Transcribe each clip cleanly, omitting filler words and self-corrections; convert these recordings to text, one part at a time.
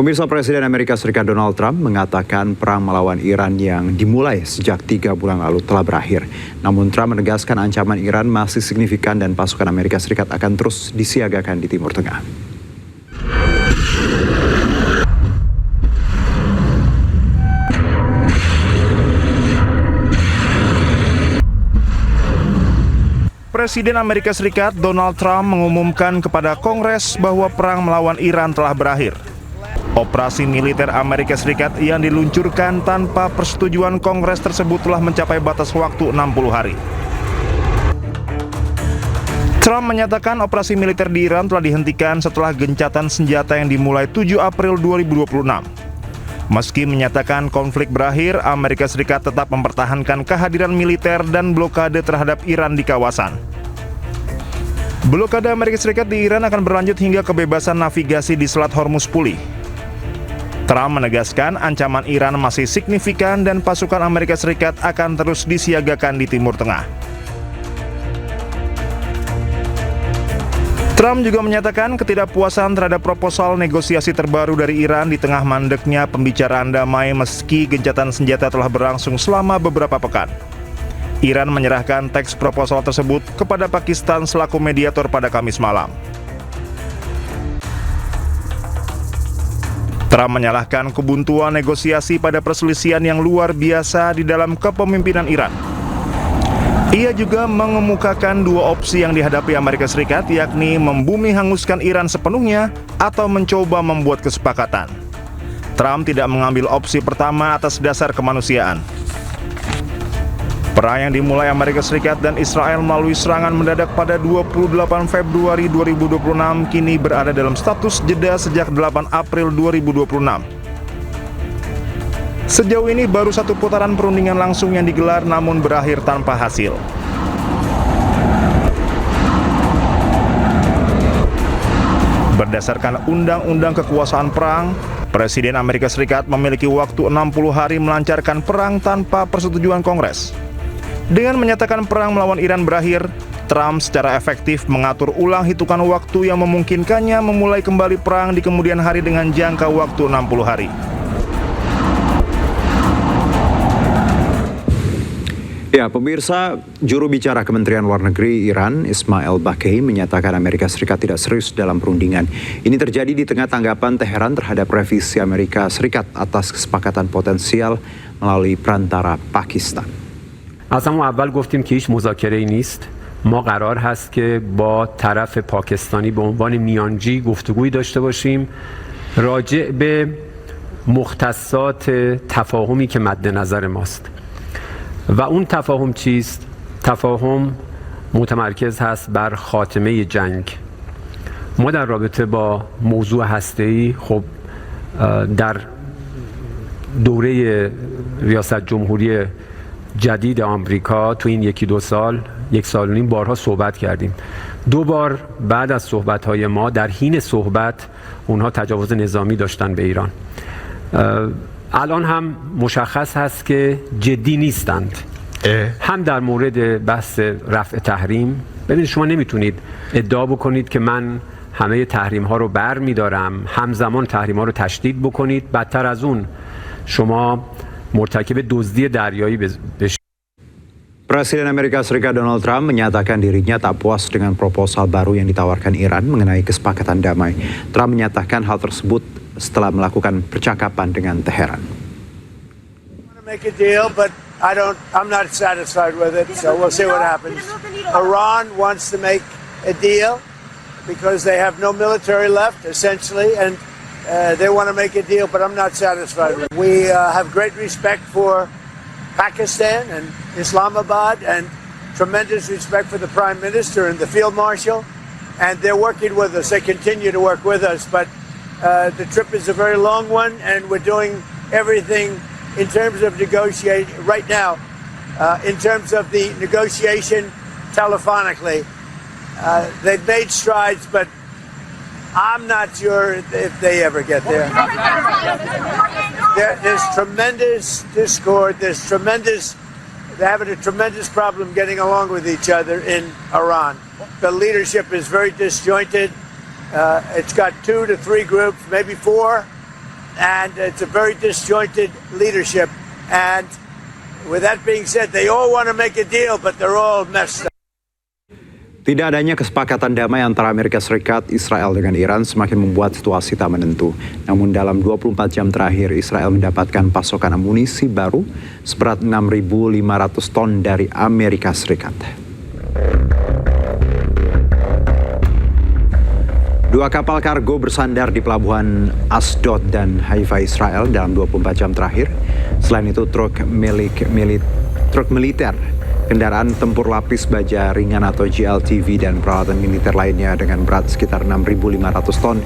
Pemirsa, Presiden Amerika Serikat Donald Trump mengatakan perang melawan Iran yang dimulai sejak 3 bulan lalu telah berakhir. Namun Trump menegaskan ancaman Iran masih signifikan dan pasukan Amerika Serikat akan terus disiagakan di Timur Tengah. Presiden Amerika Serikat Donald Trump mengumumkan kepada Kongres bahwa perang melawan Iran telah berakhir. Operasi militer Amerika Serikat yang diluncurkan tanpa persetujuan Kongres tersebut telah mencapai batas waktu 60 hari. Trump menyatakan operasi militer di Iran telah dihentikan setelah gencatan senjata yang dimulai 7 April 2026. Meski menyatakan konflik berakhir, Amerika Serikat tetap mempertahankan kehadiran militer dan blokade terhadap Iran di kawasan. Blokade Amerika Serikat di Iran akan berlanjut hingga kebebasan navigasi di Selat Hormuz pulih. Trump menegaskan ancaman Iran masih signifikan dan pasukan Amerika Serikat akan terus disiagakan di Timur Tengah. Trump juga menyatakan ketidakpuasan terhadap proposal negosiasi terbaru dari Iran di tengah mandeknya pembicaraan damai meski gencatan senjata telah berlangsung selama beberapa pekan. Iran menyerahkan teks proposal tersebut kepada Pakistan selaku mediator pada Kamis malam. Trump menyalahkan kebuntuan negosiasi pada perselisihan yang luar biasa di dalam kepemimpinan Iran. Ia juga mengemukakan dua opsi yang dihadapi Amerika Serikat, yakni membumi hanguskan Iran sepenuhnya atau mencoba membuat kesepakatan. Trump tidak mengambil opsi pertama atas dasar kemanusiaan. Perang yang dimulai Amerika Serikat dan Israel melalui serangan mendadak pada 28 Februari 2026 kini berada dalam status jeda sejak 8 April 2026. Sejauh ini baru satu putaran perundingan langsung yang digelar namun berakhir tanpa hasil. Berdasarkan Undang-Undang Kekuasaan Perang, Presiden Amerika Serikat memiliki waktu 60 hari melancarkan perang tanpa persetujuan Kongres. Dengan menyatakan perang melawan Iran berakhir, Trump secara efektif mengatur ulang hitungan waktu yang memungkinkannya memulai kembali perang di kemudian hari dengan jangka waktu 60 hari. Ya, pemirsa, juru bicara Kementerian Luar Negeri Iran, Ismail Baqai, menyatakan Amerika Serikat tidak serius dalam perundingan. Ini terjadi di tengah tanggapan Teheran terhadap revisi Amerika Serikat atas kesepakatan potensial melalui perantara Pakistan. از همون اول گفتیم که هیچ مذاکره‌ای نیست. ما قرار هست که با طرف پاکستانی به عنوان میانجی گفتگویی داشته باشیم راجع به مختصات تفاهمی که مد نظر ماست. و اون تفاهم چیست؟ تفاهم متمرکز هست بر خاتمه جنگ. ما در رابطه با موضوع هسته‌ای خب در دوره ریاست جمهوری جدید آمریکا تو این یک سال و نیم بارها صحبت کردیم. 2 بار بعد از صحبت‌های ما در حین صحبت اونها تجاوز نظامی داشتن به ایران. الان هم مشخص هست که جدی نیستند. هم در مورد بحث رفع تحریم، ببینید شما نمیتونید ادعا بکنید که من همه تحریم ها رو بر می‌دارم، همزمان تحریم ها رو تشدید بکنید، بدتر از اون شما مرتکب دزدی دریایی بشید. Presiden Amerika Serikat Donald Trump menyatakan dirinya tak puas dengan proposal baru yang ditawarkan Iran mengenai kesepakatan damai. Trump menyatakan hal tersebut setelah melakukan percakapan dengan Teheran. Make a deal, but I'm not satisfied with it, so we'll see what happens. Iran wants to make a deal because they have no military left, essentially, and they want to make a deal, but I'm not satisfied with it. We have great respect for Pakistan and Islamabad and tremendous respect for the Prime Minister and the Field Marshal, and they're working with us. They continue to work with us, but the trip is a very long one, and we're doing everything in terms of negotiating right now, in terms of the negotiation telephonically. They've made strides, but I'm not sure if they ever get there. There's tremendous discord. They're having a tremendous problem getting along with each other in Iran. The leadership is very disjointed. It's got 2 to 3 groups, maybe 4, and it's a very disjointed leadership. And with that being said, they all want to make a deal, but they're all messed up. Tidak adanya kesepakatan damai antara Amerika Serikat, Israel dengan Iran semakin membuat situasi tak menentu. Namun dalam 24 jam terakhir, Israel mendapatkan pasokan amunisi baru seberat 6.500 ton dari Amerika Serikat. Dua kapal kargo bersandar di pelabuhan Asdod dan Haifa, Israel dalam 24 jam terakhir. Selain itu, truk militer, kendaraan tempur lapis baja ringan atau GLTV dan peralatan militer lainnya dengan berat sekitar 6.500 ton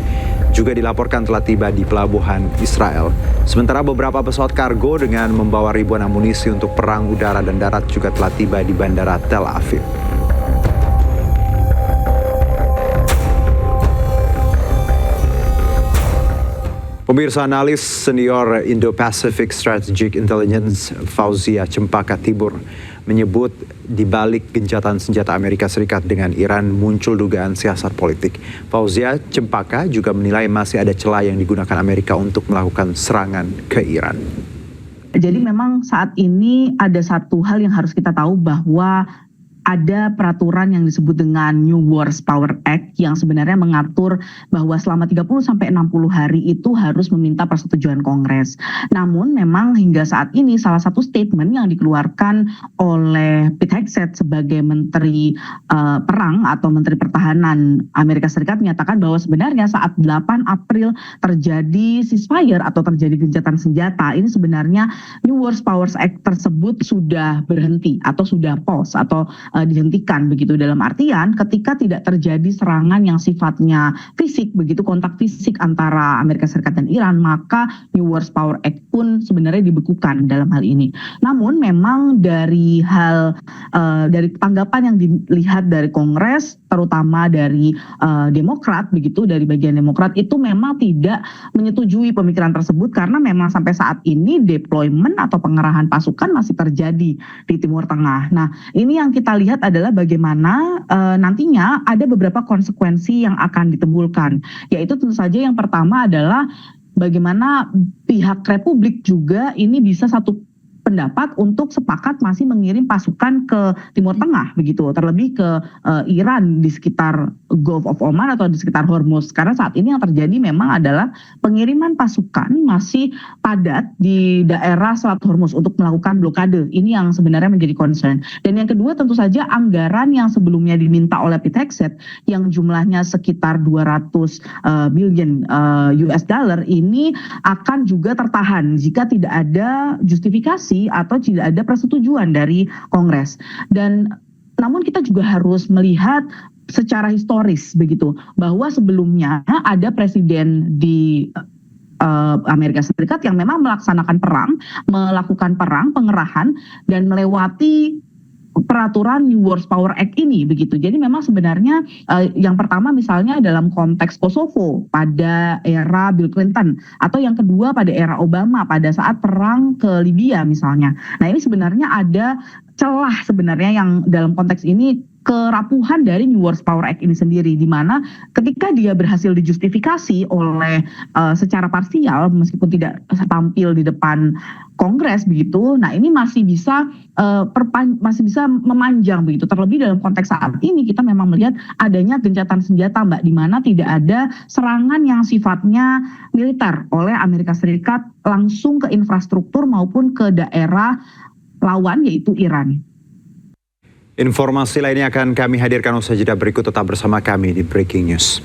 juga dilaporkan telah tiba di pelabuhan Israel. Sementara beberapa pesawat kargo dengan membawa ribuan amunisi untuk perang udara dan darat juga telah tiba di Bandara Tel Aviv. Pemirsa, analis senior Indo-Pacific Strategic Intelligence Fauzia Cempaka Tibur menyebut di balik gencatan senjata Amerika Serikat dengan Iran muncul dugaan siasat politik. Fauzia Cempaka juga menilai masih ada celah yang digunakan Amerika untuk melakukan serangan ke Iran. Jadi memang saat ini ada satu hal yang harus kita tahu, bahwa ada peraturan yang disebut dengan New Wars Power Act yang sebenarnya mengatur bahwa selama 30-60 hari itu harus meminta persetujuan Kongres. Namun memang hingga saat ini salah satu statement yang dikeluarkan oleh Pete Hegseth sebagai Menteri Perang atau Menteri Pertahanan Amerika Serikat menyatakan bahwa sebenarnya saat 8 April terjadi ceasefire atau terjadi gencatan senjata, ini sebenarnya New Wars Power Act tersebut sudah berhenti atau sudah pause atau dihentikan begitu, dalam artian ketika tidak terjadi serangan yang sifatnya fisik begitu, kontak fisik antara Amerika Serikat dan Iran, maka New Wars Power Act pun sebenarnya dibekukan dalam hal ini. Namun memang dari tanggapan yang dilihat dari Kongres, terutama dari Demokrat begitu, dari bagian Demokrat itu memang tidak menyetujui pemikiran tersebut karena memang sampai saat ini deployment atau pengerahan pasukan masih terjadi di Timur Tengah. Nah, ini yang kita lihat adalah bagaimana nantinya ada beberapa konsekuensi yang akan ditimbulkan, yaitu tentu saja yang pertama adalah bagaimana pihak Republik juga ini bisa satu pendapat untuk sepakat masih mengirim pasukan ke Timur Tengah begitu, terlebih ke Iran di sekitar Gulf of Oman atau di sekitar Hormuz, karena saat ini yang terjadi memang adalah pengiriman pasukan masih padat di daerah Selat Hormuz untuk melakukan blokade. Ini yang sebenarnya menjadi concern. Dan yang kedua tentu saja anggaran yang sebelumnya diminta oleh Pete Hegseth yang jumlahnya sekitar 200 billion US dollar ini akan juga tertahan jika tidak ada justifikasi atau tidak ada persetujuan dari Kongres. Dan namun kita juga harus melihat secara historis begitu, bahwa sebelumnya ada presiden di Amerika Serikat yang memang melaksanakan perang, melakukan perang, pengerahan, dan melewati peraturan New Wars Power Act ini begitu. Jadi memang sebenarnya yang pertama misalnya dalam konteks Kosovo pada era Bill Clinton, atau yang kedua pada era Obama pada saat perang ke Libya misalnya. Nah, ini sebenarnya ada celah sebenarnya yang dalam konteks ini kerapuhan dari New Wars Power Act ini sendiri, di mana ketika dia berhasil dijustifikasi oleh secara parsial meskipun tidak tampil di depan Kongres begitu, nah ini masih bisa memanjang begitu. Terlebih dalam konteks saat ini kita memang melihat adanya gencatan senjata, Mbak, di mana tidak ada serangan yang sifatnya militer oleh Amerika Serikat langsung ke infrastruktur maupun ke daerah lawan yaitu Iran. Informasi lainnya akan kami hadirkan usai jeda berikut, tetap bersama kami di Breaking News.